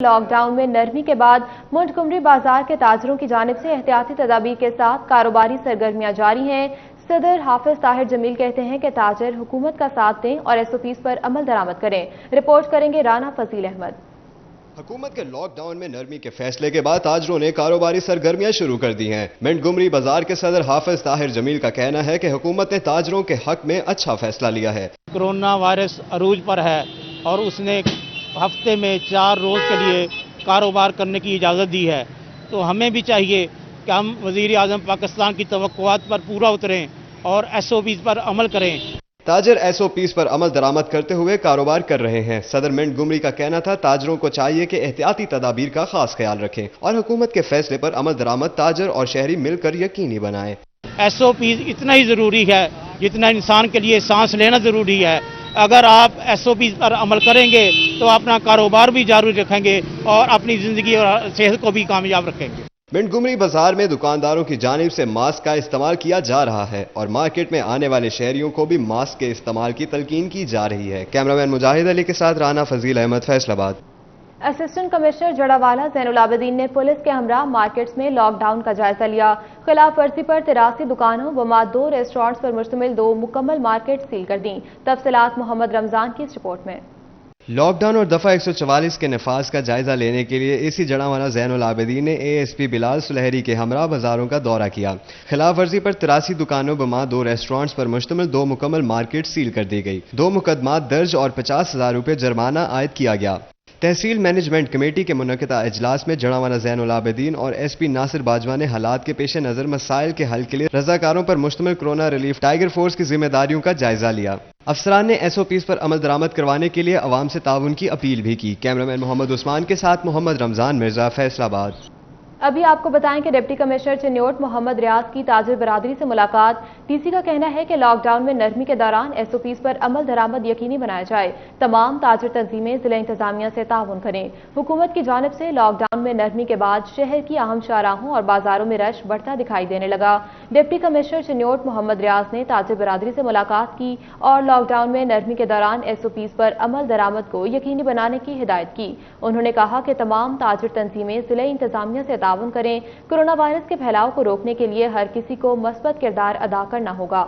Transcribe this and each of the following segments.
Lock down میں نرمی کے بعد منٹگمری بازار کے تاجروں کی جانب سے احتیاطی تدابیر کے ساتھ کاروباری سرگرمیاں جاری ہیں۔ صدر حافظ طاہر جمیل کہتے ہیں کہ تاجر حکومت کا ساتھ دیں اور SOPs پر عمل درآمد کریں۔ رپورٹ کریں گے رانا فضیل احمد۔ حکومت کے لاک ڈاؤن میں نرمی کے فیصلے کے بعد تاجروں نے کاروباری سرگرمیاں شروع کر دی ہیں۔ منٹگمری بازار کے صدر حافظ طاہر جمیل کا کہنا ہے کہ حکومت نے تاجروں کے حق میں اچھا فیصلہ لیا ہے۔ کورونا وائرس عروج پر ہے اور اس نے ہفتے میں 4 روز کے لیے کاروبار کرنے کی اجازت دی ہے، تو ہمیں بھی چاہیے کہ ہم وزیر اعظم پاکستان کی توقعات پر پورا اتریں اور SOPs پر عمل کریں۔ تاجر SOPs پر عمل درآمد کرتے ہوئے کاروبار کر رہے ہیں۔ صدر منٹگمری کا کہنا تھا تاجروں کو چاہیے کہ احتیاطی تدابیر کا خاص خیال رکھیں اور حکومت کے فیصلے پر عمل درآمد تاجر اور شہری مل کر یقینی بنائیں۔ SOPs اتنا ہی ضروری ہے جتنا انسان کے لیے سانس لینا ضروری ہے۔ اگر آپ SOPs پر عمل کریں گے تو اپنا کاروبار بھی جاری رکھیں گے اور اپنی زندگی اور صحت کو بھی کامیاب رکھیں گے۔ منٹگمری بازار میں دکانداروں کی جانب سے ماسک کا استعمال کیا جا رہا ہے اور مارکیٹ میں آنے والے شہریوں کو بھی ماسک کے استعمال کی تلقین کی جا رہی ہے۔ کیمرامین مجاہد علی کے ساتھ رانا فضیل احمد، فیصل آباد۔ اسسٹنٹ کمشنر جڑاوالا زین العابدین نے پولیس کے ہمراہ مارکیٹس میں لاک ڈاؤن کا جائزہ لیا۔ خلاف ورزی پر 83 دکانوں و 2 ریسٹورانٹس پر مشتمل 2 مکمل مارکیٹ سیل کر دیں۔ تفصیلات محمد رمضان کی اس رپورٹ میں۔ لاک ڈاؤن اور دفعہ 144 کے نفاذ کا جائزہ لینے کے لیے AC جڑاوالا زین العابدین نے ASP بلال سلہری کے ہمراہ بازاروں کا دورہ کیا۔ خلاف ورزی پر 83 دکانوں بما 2 ریسٹورانٹس پر مشتمل 2 مکمل مارکیٹ سیل کر دی گئی۔ 2 مقدمات درج اور 50,000 روپے جرمانہ عائد کیا گیا۔ تحصیل مینجمنٹ کمیٹی کے منعقدہ اجلاس میں جڑاوالا زین العابدین اور SP ناصر باجوہ نے حالات کے پیش نظر مسائل کے حل کے لیے رضاکاروں پر مشتمل کورونا ریلیف ٹائیگر فورس کی ذمہ داریوں کا جائزہ لیا۔ افسران نے SOPs پر عمل درآمد کروانے کے لیے عوام سے تعاون کی اپیل بھی کی۔ کیمرامین محمد عثمان کے ساتھ محمد رمضان مرزا، فیصل آباد۔ ابھی آپ کو بتائیں کہ ڈپٹی کمشنر چنیوٹ محمد ریاض کی تاجر برادری سے ملاقات۔ DC کا کہنا ہے کہ لاک ڈاؤن میں نرمی کے دوران SOPs پر عمل درآمد یقینی بنایا جائے۔ تمام تاجر تنظیمیں ضلع انتظامیہ سے تعاون کریں۔ حکومت کی جانب سے لاک ڈاؤن میں نرمی کے بعد شہر کی اہم شاہراہوں اور بازاروں میں رش بڑھتا دکھائی دینے لگا۔ ڈپٹی کمشنر چنیوٹ محمد ریاض نے تاجر برادری سے ملاقات کی اور لاک ڈاؤن میں نرمی کے دوران SOPs پر عمل درآمد کو یقینی بنانے کی ہدایت کی۔ انہوں نے کہا کہ تمام تاجر تنظیمیں ضلع انتظامیہ سے تعاون کریں۔ کورونا وائرس کے پھیلاؤ کو روکنے کے لیے ہر کسی کو مثبت کردار ادا کرنا ہوگا۔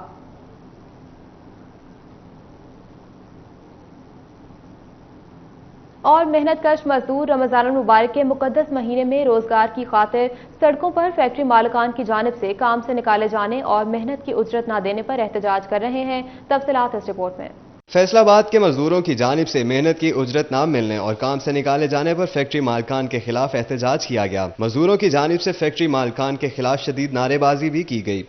اور محنت کش مزدور رمضان المبارک کے مقدس مہینے میں روزگار کی خاطر سڑکوں پر فیکٹری مالکان کی جانب سے کام سے نکالے جانے اور محنت کی اجرت نہ دینے پر احتجاج کر رہے ہیں۔ تفصیلات اس رپورٹ میں۔ فیصل آباد کے مزدوروں کی جانب سے محنت کی اجرت نہ ملنے اور کام سے نکالے جانے پر فیکٹری مالکان کے خلاف احتجاج کیا گیا۔ مزدوروں کی جانب سے فیکٹری مالکان کے خلاف شدید نعرے بازی بھی کی گئی۔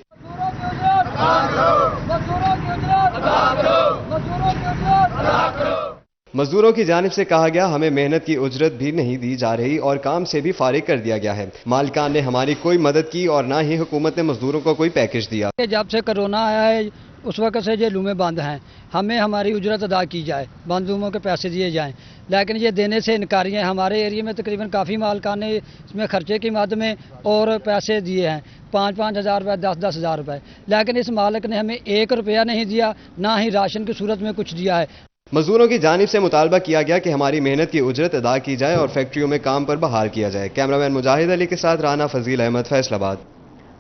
مزدوروں کی جانب سے کہا گیا ہمیں محنت کی اجرت بھی نہیں دی جا رہی اور کام سے بھی فارغ کر دیا گیا ہے۔ مالکان نے ہماری کوئی مدد کی اور نہ ہی حکومت نے مزدوروں کو کوئی پیکج دیا۔ جب سے کرونا آیا ہے اس وقت سے یہ لومیں بند ہیں، ہمیں ہماری اجرت ادا کی جائے، بند لوموں کے پیسے دیے جائیں، لیکن یہ دینے سے انکاری ہیں۔ ہمارے ایریے میں تقریباً کافی مالکان نے اس میں خرچے کی مد میں اور پیسے دیے ہیں، 5-5 ہزار روپے، 10-10 ہزار روپے، لیکن اس مالک نے ہمیں 1 روپیہ نہیں دیا، نہ ہی راشن کی صورت میں کچھ دیا ہے۔ مزدوروں کی جانب سے مطالبہ کیا گیا کہ ہماری محنت کی اجرت ادا کی جائے اور فیکٹریوں میں کام پر بحال کیا جائے۔ کیمرامین مجاہد علی کے ساتھ رانا فضیل احمد، فیصل آباد۔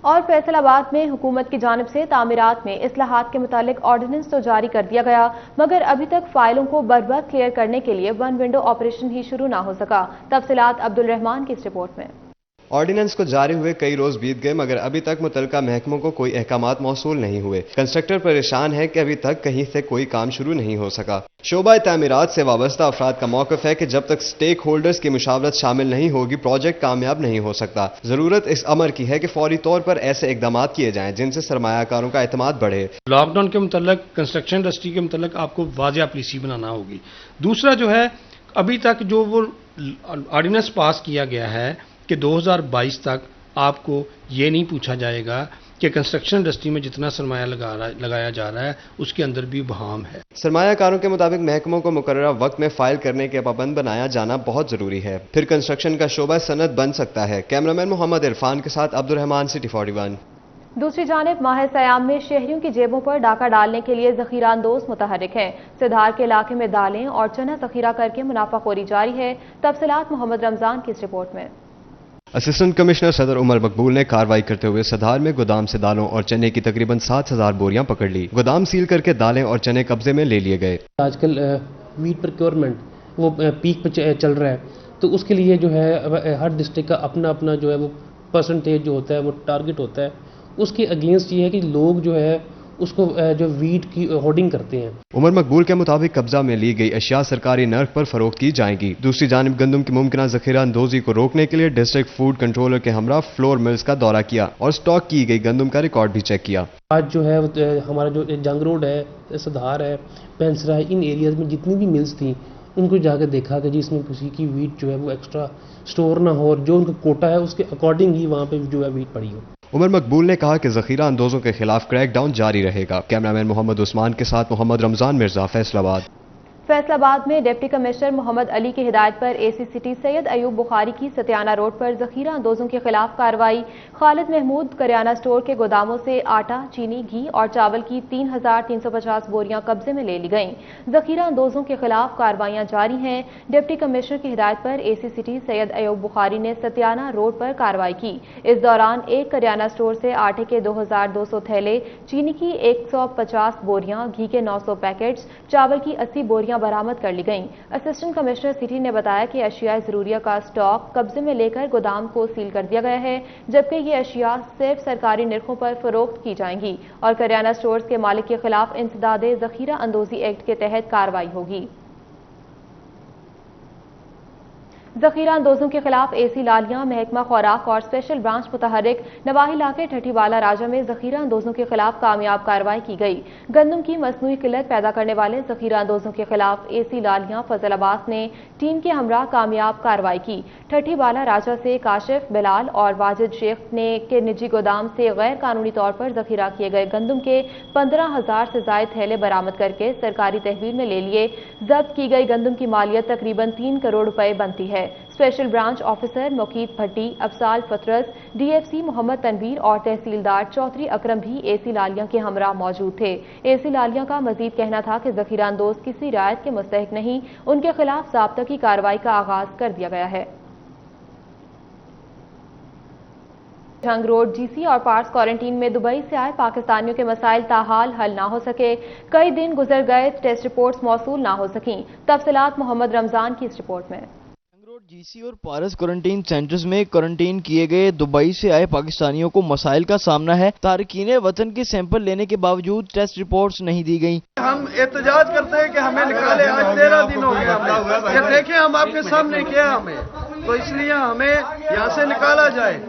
اور فیصل آباد میں حکومت کی جانب سے تعمیرات میں اصلاحات کے متعلق آرڈیننس تو جاری کر دیا گیا، مگر ابھی تک فائلوں کو برباد کلیئر کرنے کے لیے 1 ونڈو آپریشن ہی شروع نہ ہو سکا۔ تفصیلات عبد الرحمان کی اس رپورٹ میں۔ آرڈیننس کو جاری ہوئے کئی روز بیت گئے مگر ابھی تک متعلقہ محکموں کو کوئی احکامات موصول نہیں ہوئے۔ کنسٹرکٹر پریشان ہے کہ ابھی تک کہیں سے کوئی کام شروع نہیں ہو سکا۔ شعبہ تعمیرات سے وابستہ افراد کا موقف ہے کہ جب تک سٹیک ہولڈرز کی مشاورت شامل نہیں ہوگی پروجیکٹ کامیاب نہیں ہو سکتا۔ ضرورت اس امر کی ہے کہ فوری طور پر ایسے اقدامات کیے جائیں جن سے سرمایہ کاروں کا اعتماد بڑھے۔ لاک ڈاؤن کے متعلق کنسٹرکشن انڈسٹری کے متعلق آپ کو واضح پالیسی بنانا ہوگی۔ دوسرا جو ہے ابھی تک جو وہ آرڈیننس پاس کیا گیا ہے کہ 2022 تک آپ کو یہ نہیں پوچھا جائے گا کہ کنسٹرکشن انڈسٹری میں جتنا سرمایہ لگایا جا رہا ہے اس کے اندر بھی بہام ہے۔ سرمایہ کاروں کے مطابق محکموں کو مقررہ وقت میں فائل کرنے کے پابند بنایا جانا بہت ضروری ہے، پھر کنسٹرکشن کا شعبہ صنعت بن سکتا ہے۔ کیمرامین محمد عرفان کے ساتھ عبد الرحمان، سٹی 41۔ दूसरी जानिब माह सयाम में शहरियों की जेबों पर डाका डालने के लिए ज़ख़ीरा अंदोज़ मुतहरिक हैं। सिधार के इलाके में दालें और चना ज़ख़ीरा करके मुनाफाखोरी जारी है। तफसीलात मोहम्मद रमजान की इस रिपोर्ट में। असिस्टेंट कमिश्नर सदर उमर मकबूल ने कार्रवाई करते हुए सधार में गोदाम से दालों और चने की तकरीबन 7,000 बोरियां पकड़ ली। गोदाम सील करके दालें और चने कब्जे में ले लिए गए। आजकल वीट प्रोक्योरमेंट वो पीक पे चल रहा है, तो उसके लिए जो है हर डिस्ट्रिक्ट का अपना अपना जो है वो परसेंटेज जो होता है वो टारगेट होता है। उसके अगेंस्ट ये है कि लोग जो है उसको जो वीट की होर्डिंग करते हैं। उमर मकबूल के मुताबिक कब्जा में ली गई अशिया सरकारी नर्ख पर फरोख्त की जाएंगी। दूसरी जानिब गंदम की मुमकिन ज़ख़ीरा अंदोजी को रोकने के लिए डिस्ट्रिक्ट फूड कंट्रोलर के हमरा फ्लोर मिल्स का दौरा किया और स्टॉक की गई गंदम का रिकॉर्ड भी चेक किया। आज जो है हमारा जो जंग रोड है, सधार है, पेंसरा है, इन एरियाज में जितनी भी मिल्स थी उनको जाकर देखा कि जी इसमें किसी की वीट जो है वो एक्स्ट्रा स्टोर ना हो और जो उनका कोटा है उसके अकॉर्डिंग ही वहाँ पे जो है वीट पड़ी हो। उमर मकबूल ने कहा कि ज़ख़ीरा अंदोजों के खिलाफ क्रैकडाउन जारी रहेगा। कैमरामैन मोहम्मद उस्मान के साथ मोहम्मद रमजान मिर्जा, फैसलाबाद। फैसलाबाद में डिप्टी कमिश्नर मोहम्मद अली की हिदायत पर एसी सिटी सैयद अयूब बुखारी की सतियाना रोड पर ज़ख़ीरा अंदोजों के खिलाफ कार्रवाई। खालिद महमूद करियाना स्टोर के गोदामों से आटा, चीनी, घी और चावल की 3,350 बोरियां कब्जे में ले ली गईं। ज़ख़ीरा अंदोजों के खिलाफ कार्रवाइयां जारी हैं। डिप्टी कमिश्नर की हिदायत पर एसी सिटी सैयद अयूब बुखारी ने सतियाना रोड पर कार्रवाई की। इस दौरान एक करियाना स्टोर से आटे के 2,200 थैले, चीनी की 150 बोरियां, घी के 900 पैकेट्स, चावल की 80 बोरियां बरामद कर ली गईं। असिस्टेंट कमिश्नर सिटी ने बताया कि अशिया ज़रूरिया का स्टॉक कब्जे में लेकर गोदाम को सील कर दिया गया है, जबकि ये अशिया सिर्फ सरकारी निर्खों पर फरोख्त की जाएंगी और करियाना स्टोर्स के मालिक के खिलाफ इंसदादे ज़ख़ीरा अंदोजी एक्ट के तहत कार्रवाई होगी। ज़ख़ीरा अंदोजों के खिलाफ एसी लालियां, महकमा खुराक और स्पेशल ब्रांच मुतहरिक नवाही इलाके ठठीवाला राजा में ज़ख़ीरा अंदोजों के खिलाफ कामयाब कार्रवाई की गई। गंदम की मसनूई किल्लत पैदा करने वाले ज़ख़ीरा अंदोजों के खिलाफ एसी लालियां फजल अब्बास ने टीम के हमरा कामयाब कार्रवाई की। ठठीवाला राजा से काशिफ, बिलाल और वाजिद शेख ने के निजी गोदाम से गैर कानूनी तौर पर ज़ख़ीरा किए गए गंदम के 15,000 से ज़ायद थैले बरामद करके सरकारी तहवील में ले लिए। जब्त की गई गंदम की मालियत तकरीबन 3 करोड़ रुपए बनती है। स्पेशल ब्रांच ऑफिसर मुकीत भट्टी, अफसाल फतरस, डीएफसी मोहम्मद तनवीर और तहसीलदार चौधरी अकरम भी एसी लालियां के हमरा मौजूद थे। एसी लालियां का मजीद कहना था कि ज़ख़ीरा अंदोज किसी रियायत के मुस्तहिक नहीं, उनके खिलाफ ज़ाब्ता की कार्रवाई का आगाज कर दिया गया है। जंग रोड जीसी और पार्स क्वारंटीन में दुबई से आए पाकिस्तानियों के मसाइल ताहाल हल ना हो सके। कई दिन गुजर गए, टेस्ट रिपोर्ट्स मौसूल ना हो सकीं। तफसीलात मोहम्मद रमजान की इस रिपोर्ट में। जीसी और पारस क्वारंटीन सेंटर्स में क्वारंटीन किए गए दुबई से आए पाकिस्तानियों को मसाइल का सामना है। तारकीन वतन के सैंपल लेने के बावजूद टेस्ट रिपोर्ट्स नहीं दी गई। हम एहतजाज करते हैं कि हमें निकाले। आज 13 दिन हो गए। ये देखें, हम आपके सामने किया हमें, तो इसलिए हमें यहाँ से निकाला जाए।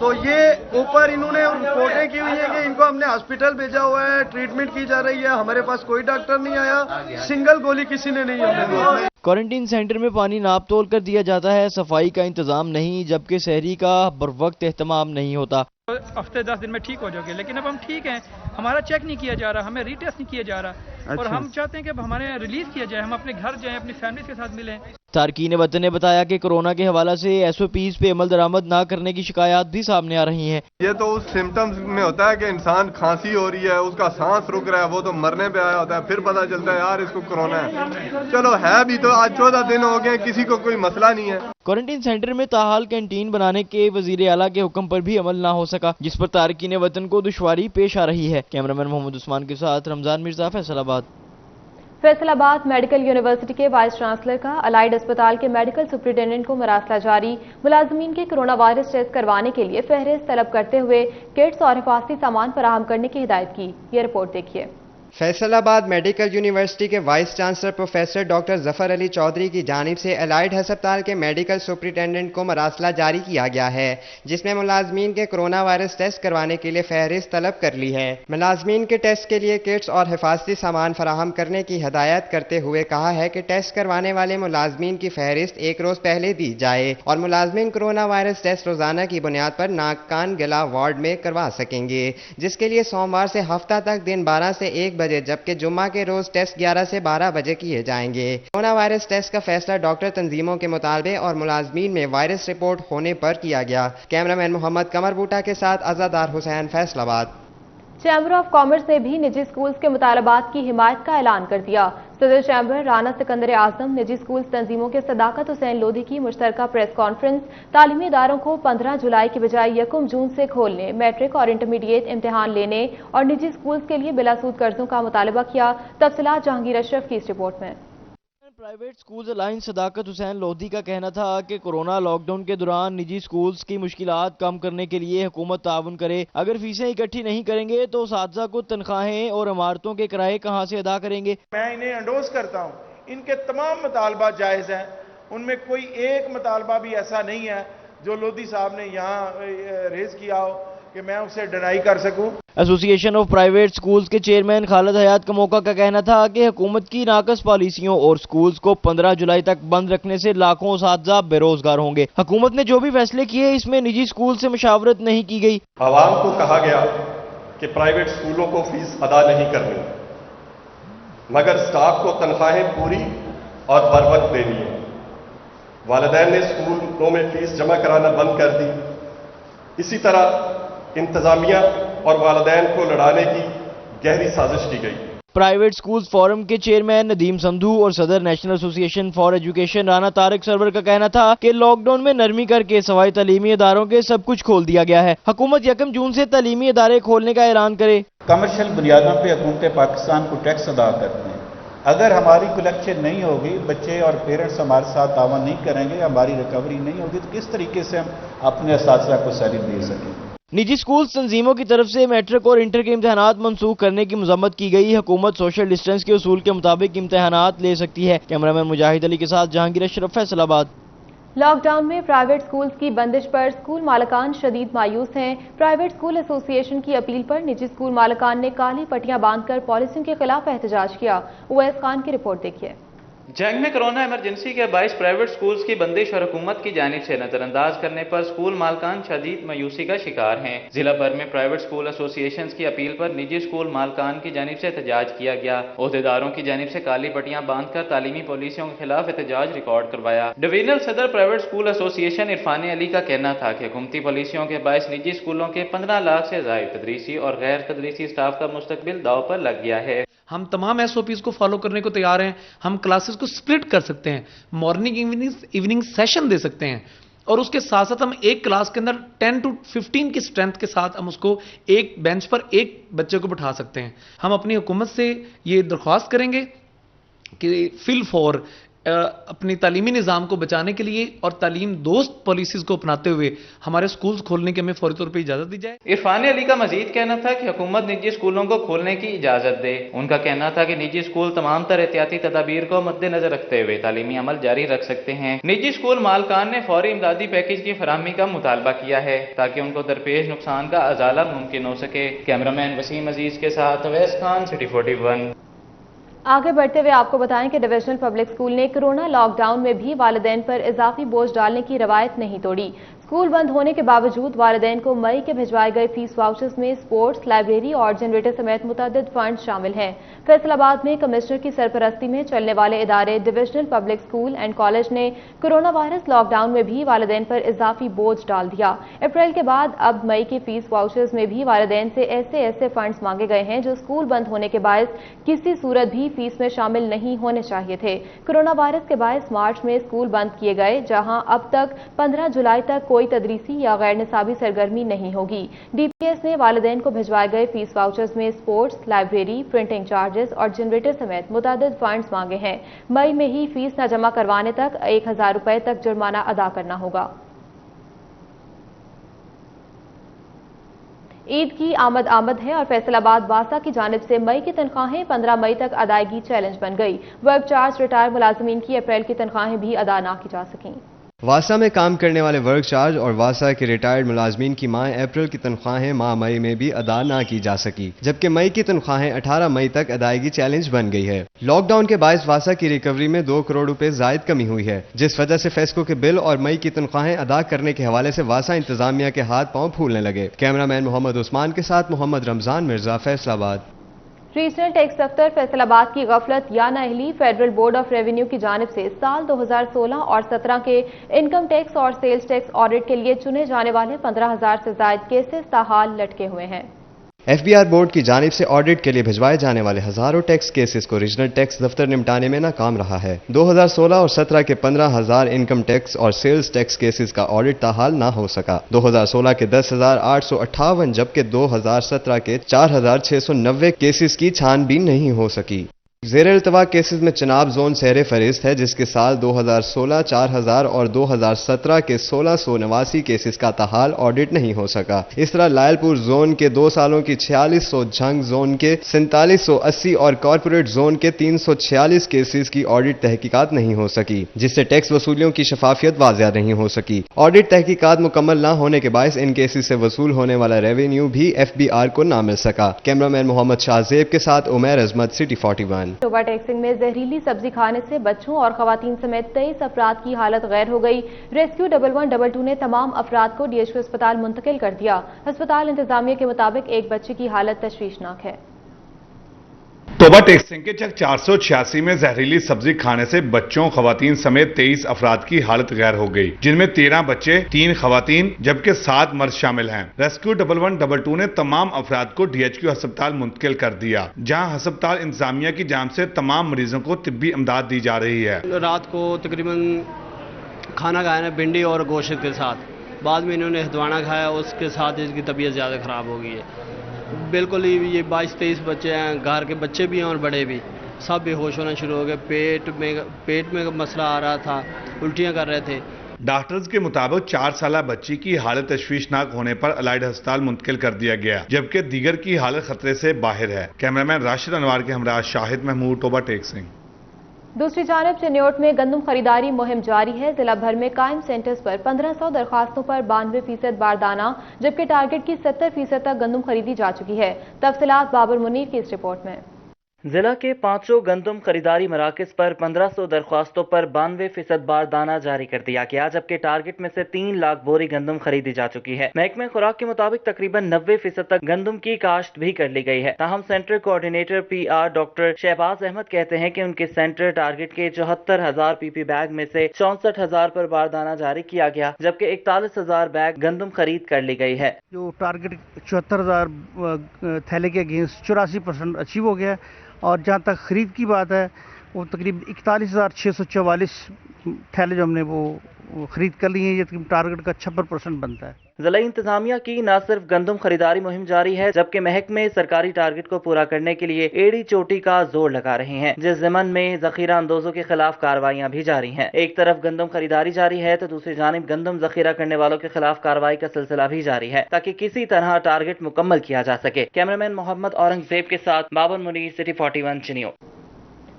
तो ये ऊपर इन्होंने रिपोर्टें की हुई है कि इनको हमने हॉस्पिटल भेजा हुआ है, ट्रीटमेंट की जा रही है। हमारे पास कोई डॉक्टर नहीं आया, सिंगल गोली किसी ने नहीं दी। क्वारंटीन सेंटर में पानी नाप तोल कर दिया जाता है, सफाई का इंतजाम नहीं, जबकि शहरी का बरवक्त एहतमाम नहीं होता। हफ्ते 10 दिन में ठीक हो जाओगे, लेकिन अब हम ठीक हैं, हमारा चेक नहीं किया जा रहा, हमें रीटेस्ट नहीं किया जा रहा। और हम चाहते हैं कि अब हमारे रिलीज किया जाए, हम अपने घर जाएं, अपनी फैमिली के साथ मिलें। तारकीन वतन ने बताया कि कोरोना के हवाला से एसओपीज पे अमल दरामद ना करने की शिकायत भी सामने आ रही हैं। ये तो उस सिम्टम्स में होता है कि इंसान खांसी हो रही है, उसका सांस रुक रहा है, वो तो मरने पे आया होता है, फिर पता चलता है यार इसको कोरोना है। चलो है भी तो आज 14 दिन हो गए, किसी को कोई मसला नहीं है। क्वारंटीन सेंटर में ताहाल कैंटीन बनाने के वजीर आला के हुक्म पर भी अमल ना हो सका, जिस पर तारकीन वतन को दुश्वारी पेश आ रही है। कैमरामैन मोहम्मद उस्मान के साथ रमजान मिर्जा, फैसलाबाद। फैसलाबाद मेडिकल यूनिवर्सिटी के वाइस चांसलर का अलाइड अस्पताल के मेडिकल सुपरिटेंडेंट को मरासला जारी। मुलाजमीन के कोरोना वायरस टेस्ट करवाने के लिए फहरिस्त तलब करते हुए किट्स और हिफाजती सामान फराहम करने की हिदायत की। ये रिपोर्ट देखिए। फैसलाबाद मेडिकल यूनिवर्सिटी के vice chancellor professor doctor Zafar Ali Chaudhry की जानिब से अलाइड अस्पताल के मेडिकल सुपरिटेंडेंट को मरासला जारी किया गया है, जिसमें मुलाजमीन के कोरोना वायरस टेस्ट करवाने के लिए फहरिस्त तलब कर ली है। मुलाजमीन के टेस्ट के लिए किट्स और हिफाजती सामान फराहम करने की हदायत करते हुए कहा है कि टेस्ट करवाने वाले मुलाजमीन की फहरिस्त 1 रोज पहले दी जाए और मुलाजमीन कोरोना वायरस टेस्ट रोजाना की बुनियाद पर नाक कान गला वार्ड में करवा सकेंगे, जिसके लिए सोमवार से हफ्ता तक दिन 12 से 1 बजे जबकि जुम्मा के रोज टेस्ट 11 से 12 बजे किए जाएंगे। कोरोना वायरस टेस्ट का फैसला डॉक्टर तंजीमों के मुतालबे और मुलाजमीन में वायरस रिपोर्ट होने पर किया गया। कैमरामैन मोहम्मद कमर बूटा के साथ Azadar Hussain, Faisalabad. Chamber of commerce ने भी निजी स्कूल्स के मुतालबात की हिमायत का ऐलान कर दिया। सदर चैम्बर राना सिकंदर आजम निजी स्कूल्स तंजीमों के सदाकत हुसैन लोधी की मुश्तरका प्रेस कॉन्फ्रेंस तालीमी इदारों को 15 जुलाई की बजाय 1 जून से खोलने, मैट्रिक और इंटरमीडिएट इम्तिहान लेने और निजी स्कूल्स के लिए बिलासूद कर्जों का मुतालबा किया। तफसीलात जहांगीर अशरफ की इस रिपोर्ट में। प्राइवेट स्कूल्स अलायंस सदाकत हुसैन लोधी का कहना था कि कोरोना लॉकडाउन के दौरान निजी स्कूल्स की मुश्किलात कम करने के लिए हुकूमत ताउन करे। अगर फीसें इकट्ठी नहीं करेंगे तो उस्ताद को तनख्वाहें और इमारतों के किराए कहां से अदा करेंगे। मैं इन्हें एंडोर्स करता हूं, इनके तमाम मुतालबा जायज़ हैं, उनमें कोई एक मुतालबा भी ऐसा नहीं है जो लोधी साहब ने यहाँ रेज किया हो कि मैं उसे डिनाई कर सकूं। एसोसिएशन ऑफ प्राइवेट स्कूल्स के चेयरमैन खालिद हयात कमोका का कहना था कि हुकूमत की नाकस पॉलिसियों और स्कूल्स को 15 जुलाई तक बंद रखने से लाखों उस्ताद बेरोजगार होंगे। हुकूमत ने जो भी फैसले किए इसमें निजी स्कूल से मशावरत नहीं की गई। आवाम को कहा गया कि प्राइवेट स्कूलों को फीस अदा नहीं करनी, मगर स्टाफ को तनख्वाहें पूरी और बर वक्त देनी है। वालिदैन ने स्कूलों में फीस जमा कराना बंद कर दी। इसी तरह इंतजामिया और वालिदैन को लड़ाने की गहरी साजिश की गई। प्राइवेट स्कूल्स फोरम के चेयरमैन नदीम संधू और सदर national association for education Rana Tariq Sarwar का कहना था कि लॉकडाउन में नरमी करके सवाई तालीमी इदारों के सब कुछ खोल दिया गया है। हुकूमत 1 जून से तालीमी इदारे खोलने का ऐलान करे। कमर्शियल बुनियादों पर हुकूमत पाकिस्तान को टैक्स अदा करते हैं। अगर हमारी कलेक्शन नहीं होगी, बच्चे और पेरेंट्स हमारे साथ तावन नहीं करेंगे, हमारी रिकवरी नहीं होगी, तो किस तरीके से हम अपने असातिज़ा को सैलरी दे सकेंगे। निजी स्कूल तंजीमों की तरफ से मैट्रिक और इंटर के इम्तहानात मनसूख करने की मजम्मत की गई। हुकूमत सोशल डिस्टेंस के उसूल के मुताबिक इम्तहानात ले सकती है। कैमरामैन मुजाहिद अली के साथ जहांगीर अशरफ, फैसलाबाद। लॉकडाउन में प्राइवेट स्कूल्स की बंदिश पर स्कूल मालिकान शदीद मायूस हैं। प्राइवेट स्कूल एसोसिएशन की अपील पर निजी स्कूल मालिकान ने काली पट्टियां बांधकर पॉलिसियों के खिलाफ एहतजाज किया। उवैस खान की रिपोर्ट देखिए। जंग में कोरोना इमरजेंसी के बायस प्राइवेट स्कूल्स की बंदिश और हुकूमत की जानिब से नजरअंदाज करने पर स्कूल मालकान शदीद मायूसी का शिकार हैं। जिला भर में प्राइवेट स्कूल एसोसिएशन की अपील पर निजी स्कूल मालकान की जानिब से एहतजाज किया गया। ओहदेदारों की जानिब से काली पट्टियां बांधकर तालीमी पॉलिसियों के खिलाफ एहतजाज रिकॉर्ड करवाया। डिवीजनल सदर private school association Irfan Ali का कहना था कि हुकूमती पॉलिसियों के बायस निजी स्कूलों के 15 लाख से ज़ायद तदरीसी और गैर तदरीसी स्टाफ का मुस्तकबिल दाव पर लग गया है। हम तमाम SOPs को फॉलो करने को तैयार हैं। हम क्लासेस को स्प्लिट कर सकते हैं, मॉर्निंग इवनिंग सेशन दे सकते हैं और उसके साथ साथ हम एक क्लास के अंदर 10 to 15 की स्ट्रेंथ के साथ हम उसको एक बेंच पर एक बच्चे को बिठा सकते हैं। हम अपनी हुकूमत से ये दरख्वास्त करेंगे कि फिल फॉर अपनी तालीमी निज़ाम को बचाने के लिए और तालीम दोस्त पॉलिसीज को अपनाते हुए हमारे स्कूल्स खोलने की हमें फौरी तौर पर इजाजत दी जाए। इरफान अली का मजीद कहना था कि हुकूमत निजी स्कूलों को खोलने की इजाजत दे। उनका कहना था कि निजी स्कूल तमाम तरह एहतियाती तदाबीर को मद्देनजर रखते हुए तालीमी अमल जारी रख सकते हैं। निजी स्कूल मालकान ने फौरी इमदादी पैकेज की फराहमी का मुतालबा किया है ताकि उनको दरपेश नुकसान का अजाला मुमकिन हो सके। कैमरामैन वसीम अजीज के साथ उवैस खान, सिटी 41। आगे बढ़ते हुए आपको बताएं कि डिविजनल पब्लिक स्कूल ने कोरोना लॉकडाउन में भी वालिदैन पर इजाफी बोझ डालने की रवायत नहीं तोड़ी। स्कूल बंद होने के बावजूद वालिदैन को मई के भिजवाए गए फीस वाउचर्स में स्पोर्ट्स, लाइब्रेरी और जनरेटर समेत मुतअद्दिद फंड शामिल हैं। फैसलाबाद में कमिश्नर की सरपरस्ती में चलने वाले इदारे divisional public school and college ने कोरोना वायरस लॉकडाउन में भी वालिदैन पर इजाफी बोझ डाल दिया। अप्रैल के बाद अब मई के फीस वाउचर्स में भी वालिदैन से ऐसे फंड्स मांगे गए हैं जो स्कूल बंद होने के बायस किसी सूरत भी फीस में शामिल नहीं होने चाहिए थे। कोरोना वायरस के बायस मार्च में स्कूल बंद किए गए, जहां अब तक 15 जुलाई तक कोई तदरीसी या गैर निसाबी सरगर्मी नहीं होगी। DPS ने वालिदैन को भिजवाए गए फीस वाउचर्स में स्पोर्ट्स, लाइब्रेरी, प्रिंटिंग चार्जेस और जनरेटर समेत मुतअद्दिद फंड्स मांगे हैं। मई में ही फीस न जमा करवाने तक 1000 रुपए तक जुर्माना अदा करना होगा। ईद की आमद है और फैसलाबाद वासा की जानिब से मई की तनख्वाहें 15 मई तक अदायगी चैलेंज बन गई। वर्क चार्ज रिटायर मुलाजमीन की अप्रैल की तनख्वाहें भी अदा न की जा सकें। वासा में काम करने वाले वर्क चार्ज और वासा के रिटायर्ड मुलाजमीन की माह अप्रैल की तनख्वाहें माह मई में भी अदा ना की जा सकी, जबकि मई की तनख्वाहें 18 मई तक अदायगी चैलेंज बन गई है। लॉकडाउन के बायस वासा की रिकवरी में 2 करोड़ रुपए जायद कमी हुई है, जिस वजह से फेस्को के बिल और मई की तनख्वाहें अदा करने के हवाले से वासा इंतजामिया के हाथ पांव फूलने लगे। कैमरामैन मोहम्मद उस्मान के साथ मोहम्मद रमजान मिर्जा, फैसलाबाद। रीजनल टैक्स दफ्तर फैसलाबाद की गफलत या नाअहली फेडरल बोर्ड ऑफ रेवेन्यू की जानिब से साल 2016 और 17 के इनकम टैक्स और सेल्स टैक्स ऑडिट के लिए चुने जाने वाले 15,000 से ज्यादा केसेस ताहाल लटके हुए हैं। FBR बोर्ड की जानिब से ऑडिट के लिए भिजवाए जाने वाले हजारों टैक्स केसेस को रीजनल टैक्स दफ्तर निपटाने में नाकाम रहा है। 2016 और 17 के 15,000 इनकम टैक्स और सेल्स टैक्स केसेस का ऑडिट ताहाल ना हो सका। 2016 के 10,858 जबकि 2017 के 4,690 केसेस की छानबीन नहीं हो सकी। ज़ेर इल्तवा केसेस में चनाब जोन सहरे फहरिस्त है, जिसके साल 2016 4,000 और 2017 के 1,689 केसेस का ताहाल ऑडिट नहीं हो सका। इस तरह लायलपुर जोन के 2 सालों की 4600, झंग जोन के 4780 और कॉरपोरेट जोन के 346 केसेस की ऑडिट तहकीकात नहीं हो सकी, जिससे टैक्स वसूलियों की शफाफियत वाज़िया नहीं हो सकी। ऑडिट तहकीकात मुकम्मल न होने के बायस इन केसेस से वसूल होने वाला रेवेन्यू भी FBR को ना मिल सका। कैमरामैन मोहम्मद शाहजेब के साथ उमैर अजमत, सिटी 41। टोबा टैक्सिंग में जहरीली सब्जी खाने से बच्चों और खवातीन समेत 23 अफराद की हालत गैर हो गई। रेस्क्यू 1122 ने तमाम अफराद को DHQ अस्पताल मुंतकिल कर दिया। अस्पताल इंतजामिया के मुताबिक एक बच्चे की हालत तशवीशनाक है। टोबा टैक्सिंग के चक 486 में जहरीली सब्जी खाने से बच्चों खवातीन समेत 23 अफराद की हालत गैर हो गई, जिनमें 13 बच्चे, 3 खवातीन जबकि 7 मर्द शामिल हैं। रेस्क्यू 1122 ने तमाम अफराद को DHQ अस्पताल मुंतकिल कर दिया, जहां अस्पताल इंतजामिया की जानिब से तमाम मरीजों को तिब्बी इमदाद दी जा रही है। रात को तकरीबन खाना खाया ना भिंडी और गोश्त के साथ, बाद में इन्होंने हदवाना खाया, उसके साथ इसकी तबीयत ज़्यादा ख़राब हो गई है। बिल्कुल ही ये 22-23 बच्चे हैं, घर के बच्चे भी हैं और बड़े भी, सब बेहोश होना शुरू हो गए। पेट में मसला आ रहा था, उल्टियां कर रहे थे। डॉक्टर्स के मुताबिक 4 साला बच्ची की हालत तशवीशनाक होने पर अलाइड अस्पताल मुंतकिल कर दिया गया, जबकि दीगर की हालत खतरे से बाहर है। कैमरामैन राशिद अनवार के हमरा शाहिद महमूद, टोबा टैक्सिंग। दूसरी जानब चिन्योट में गंदम खरीदारी मुहिम जारी है। जिला भर में कायम सेंटर्स पर 1500 दरखास्तों पर 92% बारदाना, जबकि टारगेट की 70% तक गंदम खरीदी जा चुकी है। तफसीलात बाबर मुनीर की इस रिपोर्ट में। जिला के 500 गंदम खरीदारी मराकज पर 1500 दरख्वास्तों पर 92% बारदाना जारी कर दिया गया, जबकि टारगेट में से 3 लाख बोरी गंदम खरीदी जा चुकी है। महकमे खुराक के मुताबिक तकरीबन 90% तक गंदम की काश्त भी कर ली गई है। ताहम center coordinator PR doctor Shahbaz Ahmad कहते हैं कि उनके सेंटर टारगेट के 74,000 PP बैग में से 64,000 पर बारदाना जारी किया गया, जबकि 41,000 बैग गंदम खरीद कर ली गई है। जो टारगेट 74,000 थैले के अगेंस्ट 84% अचीव हो गया है, और जहाँ तक खरीद की बात है वो तकरीबन 41,644 थैले जो हमने वो खरीद कर लिए हैं, ये टारगेट का 56% बनता है। जिला इंतजामिया की न सिर्फ गंदम खरीदारी मुहिम जारी है, जबकि महकमे सरकारी टारगेट को पूरा करने के लिए एड़ी चोटी का जोर लगा रहे हैं, जिस ज़मन में जखीरा अंदोजों के खिलाफ कार्रवाइयां भी जारी हैं। एक तरफ गंदम खरीदारी जारी है तो दूसरी जानिब गंदम जखीरा करने वालों के खिलाफ कार्रवाई का सिलसिला भी जारी है, ताकि किसी तरह टारगेट मुकम्मल किया जा सके। कैमरामैन मोहम्मद औरंगजेब के साथ बाबर मुनीर, सिटी 41 चिन्योट।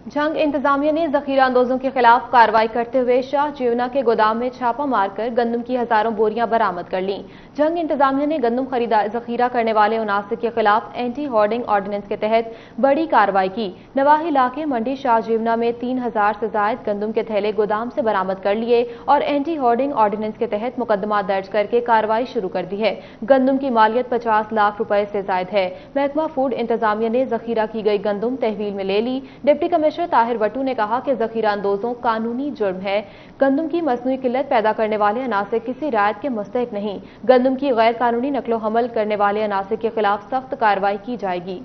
झंग इंतजामिया ने जखीरा अंदोजों के खिलाफ कार्रवाई करते हुए शाह जीवना के गोदाम में छापा मारकर गंदम की हजारों बोरियां बरामद कर ली। झंग इंतजामिया ने गंदम जखीरा करने वाले 79 के खिलाफ एंटी होर्डिंग ऑर्डिनेंस के तहत बड़ी कार्रवाई की। नवाही इलाके मंडी शाह जीवना में 3,000 से जायद गंदम के थैले गोदाम से बरामद कर लिए और एंटी होर्डिंग ऑर्डिनेंस के तहत मुकदमा दर्ज करके कार्रवाई शुरू कर दी है। गंदम की मालियत 50 लाख रुपए से जायद है। महकमा फूड इंतजामिया ने जखीरा की गई गंदम तहवील में ले ली। डिप्टी कमिश्नर ताहिर वटू ने कहा कि जखीरा अंदोजों कानूनी जुर्म है। गंदम की मसनूई किल्लत पैदा करने वाले अनासिर किसी रायत के मुस्तहिक नहीं। गंदम की गैर कानूनी नकलो हमल करने वाले अनासिर के खिलाफ सख्त कार्रवाई की जाएगी।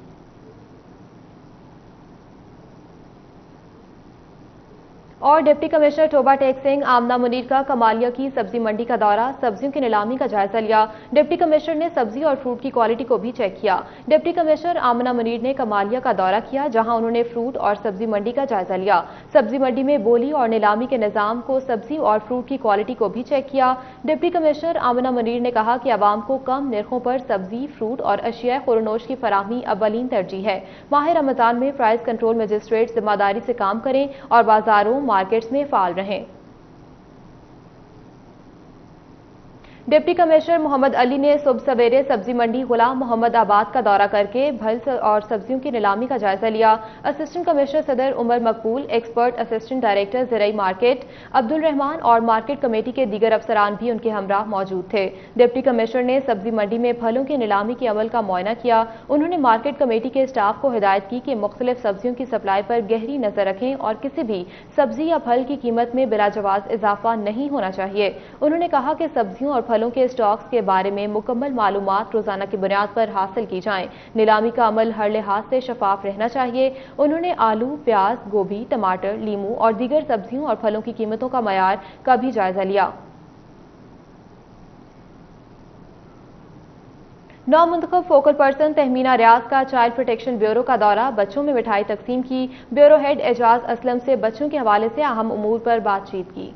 और डिप्टी कमिश्नर टोबा टैक्सिंग आमना मुनीर का कमालिया की सब्जी मंडी का दौरा, सब्जियों की नीलामी का जायजा लिया। डिप्टी कमिश्नर ने सब्जी और फ्रूट की क्वालिटी को भी चेक किया। डिप्टी कमिश्नर आमना मुनीर ने कमालिया का दौरा किया, जहां उन्होंने फ्रूट और सब्जी मंडी का जायजा लिया। सब्जी मंडी में बोली और नीलामी के निजाम को, सब्जी और फ्रूट की क्वालिटी को भी चेक किया। डिप्टी कमिश्नर आमना मुनीर ने कहा कि आवाम को कम निर्खों पर सब्जी, फ्रूट और अशिया खुरनोश की फराहमी अव्वलीन तरजीह है। माह रमजान में प्राइस कंट्रोल मजिस्ट्रेट जिम्मेदारी से काम करें और बाजारों मार्केट्स में फाल रहें। डिप्टी कमिश्नर मोहम्मद अली ने सुबह सवेरे सब्जी मंडी गुलाम मोहम्मद आबाद का दौरा करके फल और सब्जियों की नीलामी का जायजा लिया। असिस्टेंट कमिश्नर सदर Umar Maqbool, expert assistant director ज़राई मार्केट अब्दुल रहमान और मार्केट कमेटी के दीगर अफसरान भी उनके हमराह मौजूद थे। डिप्टी कमिश्नर ने सब्जी मंडी में फलों की नीलामी के अमल का मुआयना किया। उन्होंने मार्केट कमेटी के स्टाफ को हिदायत की कि मुख्तलिफ सब्जियों की सप्लाई पर गहरी नजर रखें और किसी भी सब्जी या फल की कीमत में बिलाजवाज इजाफा नहीं होना चाहिए। उन्होंने कहा कि सब्जियों और फलों के स्टॉक्स के बारे में मुकम्मल मालूमात रोजाना की बुनियाद पर हासिल की जाएं। नीलामी का अमल हर लिहाज से शफाफ रहना चाहिए। उन्होंने आलू, प्याज, गोभी, टमाटर, लीमू और दीगर सब्जियों और फलों की कीमतों का मयार का भी जायजा लिया। नौमुंतखब फोकल पर्सन तहमीना रियाज का चाइल्ड प्रोटेक्शन ब्यूरो का दौरा, बच्चों में मिठाई तकसीम की। ब्यूरो हेड एजाज असलम से बच्चों के हवाले से अहम उमूर पर बातचीत की।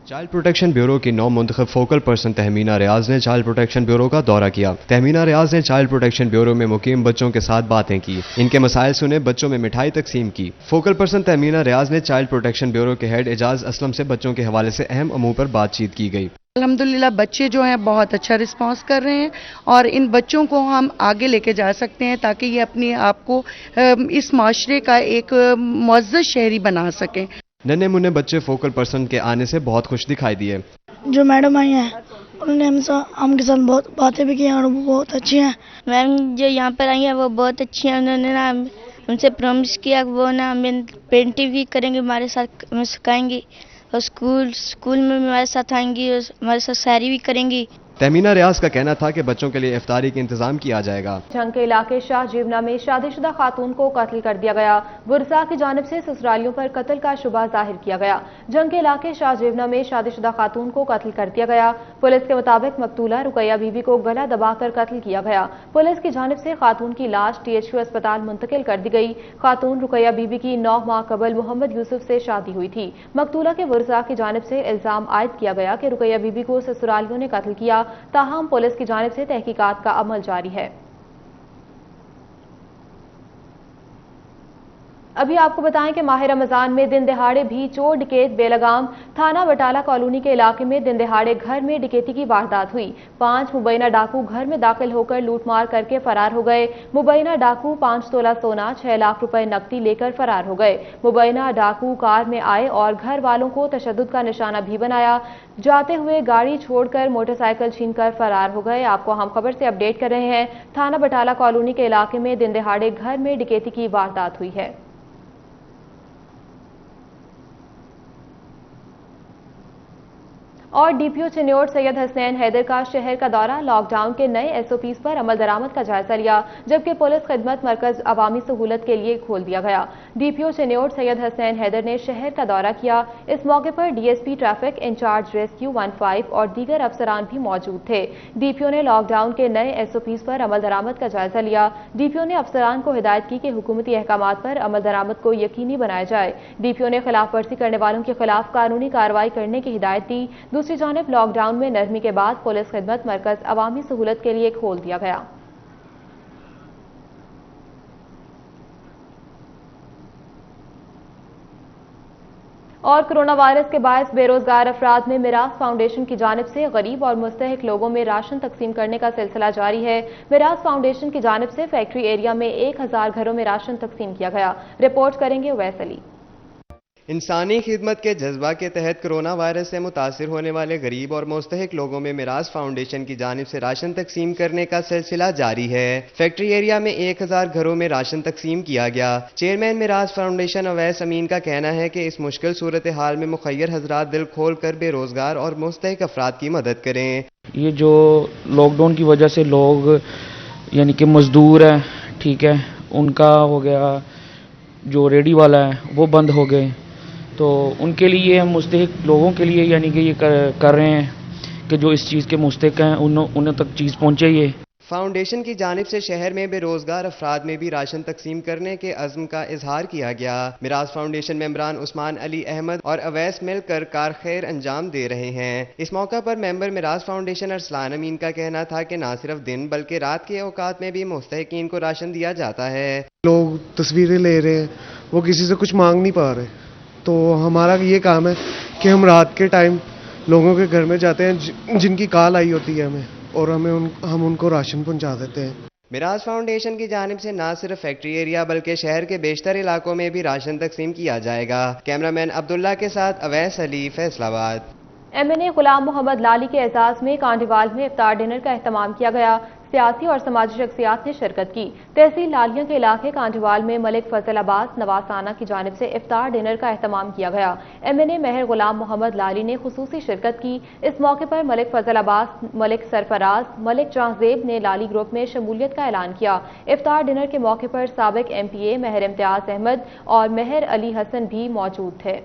चाइल्ड प्रोटेक्शन ब्यूरो की नौ मुंतखब फोकल पर्सन तहमीना रियाज ने चाइल्ड प्रोटेक्शन ब्यूरो का दौरा किया। तहमीना रियाज ने चाइल्ड प्रोटेक्शन ब्यूरो में मुकीम बच्चों के साथ बातें की, इनके मसाइल सुने, बच्चों में मिठाई तकसीम की। फोकल पर्सन तहमीना रियाज ने चाइल्ड प्रोटेक्शन ब्यूरो के हेड एजाज असलम से बच्चों के हवाले से अहम अमूर पर बातचीत की गई। अल्हम्दुलिल्लाह बच्चे जो हैं बहुत अच्छा रिस्पांस कर रहे हैं और इन बच्चों को हम आगे लेके जा सकते हैं ताकि ये अपने आप को इस माशरे का एक मुअज़्ज़ज़ शहरी बना सकें। नन्हे मुन्ने बच्चे फोकल पर्सन के आने से बहुत खुश दिखाई दिए। जो मैडम आई हैं उन्होंने हमके साथ बहुत बातें भी की और वो बहुत अच्छी हैं। मैम जो यहाँ पर आई हैं वो बहुत अच्छी हैं। उन्होंने ना हमसे प्रॉमिस किया कि वो ना हमें पेंटिंग भी करेंगे, हमारे साथ हमें सिखाएंगी और स्कूल में हमारे साथ आएंगी और हमारे साथ शायरी भी करेंगी। तहमीना रियाज का कहना था कि बच्चों के लिए इफ्तारी का इंतजाम किया जाएगा। जंग के इलाके शाह जीवना में शादीशुदा खातून को कत्ल कर दिया गया। बुरसा की जानिब से ससुरालियों पर कत्ल का शुबा जाहिर किया गया। जंग के इलाके शाह जीवना में शादीशुदा खातून को कत्ल कर दिया गया। पुलिस के मुताबिक मकतूला रुकैया बीबी को गला दबाकर कत्ल किया गया। पुलिस की जानिब से खातून की लाश THQ अस्पताल मुंतकिल कर दी गई। खातून रुकैया बीबी की 9 माह कबल मोहम्मद यूसुफ से शादी हुई थी। मकतूला के बुरसा की जानिब से इल्जाम आयद किया गया कि रुकैया बीबी को ससुरालियों ने कत्ल किया। ताहम पुलिस की जानिब से तहकीकात का अमल जारी है। अभी आपको बताएं कि माह रमजान में दिन दहाड़े भी चोर डकैत बेलगाम थाना बटाला कॉलोनी के इलाके में दिन दहाड़े घर में डकैती की वारदात हुई। 5 मुबैना डाकू घर में दाखिल होकर लूटमार करके फरार हो गए। मुबैना डाकू 5 तोला सोना, 6 लाख रुपए नकदी लेकर फरार हो गए। मुबैना डाकू कार में आए और घर वालों को तशद्दुद का निशाना भी बनाया। जाते हुए गाड़ी छोड़कर मोटरसाइकिल छीनकर फरार हो गए। आपको हम खबर से अपडेट कर रहे हैं। थाना बटाला कॉलोनी के इलाके में दिन दहाड़े घर में डकैती की वारदात हुई है। और DPO चिन्योट सैयद हसनैन हैदर का शहर का दौरा, लॉकडाउन के नए SOPs पर अमल दरामद का जायजा लिया, जबकि पुलिस खिदमत मरकज अवामी सहूलत के लिए खोल दिया गया। DPO चिन्योट सैयद हसनैन हैदर ने शहर का दौरा किया। इस मौके पर DSP ट्रैफिक इंचार्ज रेस्क्यू 15 और दीगर अफसरान भी मौजूद थे। DPO ने लॉकडाउन के नए SOPs पर अमल दरामद का जायजा लिया। DPO ने अफसरान को हिदायत की कि हुकूमती अहकामात पर अमल दरामद को यकीनी बनाया जाए। DPO ने खिलाफ वर्जी करने वालों के खिलाफ कानूनी कार्रवाई करने की हिदायत दी। दूसरी जानिब लॉकडाउन में नरमी के बाद पुलिस खिदमत मरकज अवामी सहूलत के लिए खोल दिया गया। और कोरोना वायरस के बायस बेरोजगार अफराद में मिराज फाउंडेशन की जानिब से गरीब और मुस्तहिक लोगों में राशन तकसीम करने का सिलसिला जारी है। मिराज फाउंडेशन की जानिब से फैक्ट्री एरिया में 1000 घरों में राशन तकसीम किया गया। रिपोर्ट करेंगे उवैस अली। इंसानी खिदमत के जज्बा के तहत कोरोना वायरस से मुतासिर होने वाले गरीब और मुस्तहिक लोगों में मिराज फाउंडेशन की जानिब से राशन तकसीम करने का सिलसिला जारी है। फैक्ट्री एरिया में 1000 घरों में राशन तकसीम किया गया। चेयरमैन मिराज फाउंडेशन उवैस अमीन का कहना है कि इस मुश्किल सूरत हाल में मुखय्यर हजरात दिल खोल कर बेरोजगार और मुस्तहिक अफराद की मदद करें। ये जो लॉकडाउन की वजह से लोग यानी कि मजदूर हैं, ठीक है, उनका हो गया, जो रेडी वाला है वो बंद हो गए, तो उनके लिए हम मुस्तहिक लोगों के लिए यानी कि ये कर रहे हैं कि जो इस चीज़ के मुस्तहिक हैं उन्हें तक चीज़ पहुँचे। ये फाउंडेशन की जानिब से शहर में बेरोजगार अफराद में भी राशन तकसीम करने के अज़्म का इजहार किया गया। मिराज फाउंडेशन मेंबरान उस्मान अली अहमद और अवैस मिलकर कार खैर अंजाम दे रहे हैं। इस मौका पर मेंबर मिराज फाउंडेशन अरसलान अमीन का कहना था कि न सिर्फ दिन बल्कि रात के औकात में भी मुस्तहिकीन को राशन दिया जाता है। लोग तस्वीरें ले रहे हैं, वो किसी से कुछ मांग नहीं पा रहे, तो हमारा ये काम है कि हम रात के टाइम لوگوں کے گھر میں جاتے ہیں جن کی کال آئی ہوتی ہے ہمیں، اور ہم ان کو راشن پہنچا دیتے ہیں۔ میراث فاؤنڈیشن کی جانب سے نہ صرف فیکٹری ایریا بلکہ شہر کے بیشتر علاقوں میں بھی راشن تقسیم کیا جائے گا۔ کیمرامین عبداللہ کے ساتھ اویس علی، فیصل آباد۔ MNA غلام محمد لالی کے اعزاز میں کانڈیوال میں افطار ڈنر کا اہتمام کیا گیا۔ سیاسی اور سماجی شخصیات نے شرکت کی۔ تحصیل لالیاں کے علاقے کانڈیوال میں ملک فضل عباس نواسانہ کی جانب سے افطار ڈنر کا اہتمام کیا گیا۔ MNA مہر غلام محمد لالی نے خصوصی شرکت کی۔ اس موقع پر ملک فضل عباس، ملک سرفراز، ملک جہانزیب نے لالی گروپ میں شمولیت کا اعلان کیا۔ افطار ڈنر کے موقع پر سابق MPA مہر امتیاز احمد اور مہر علی حسن بھی موجود تھے۔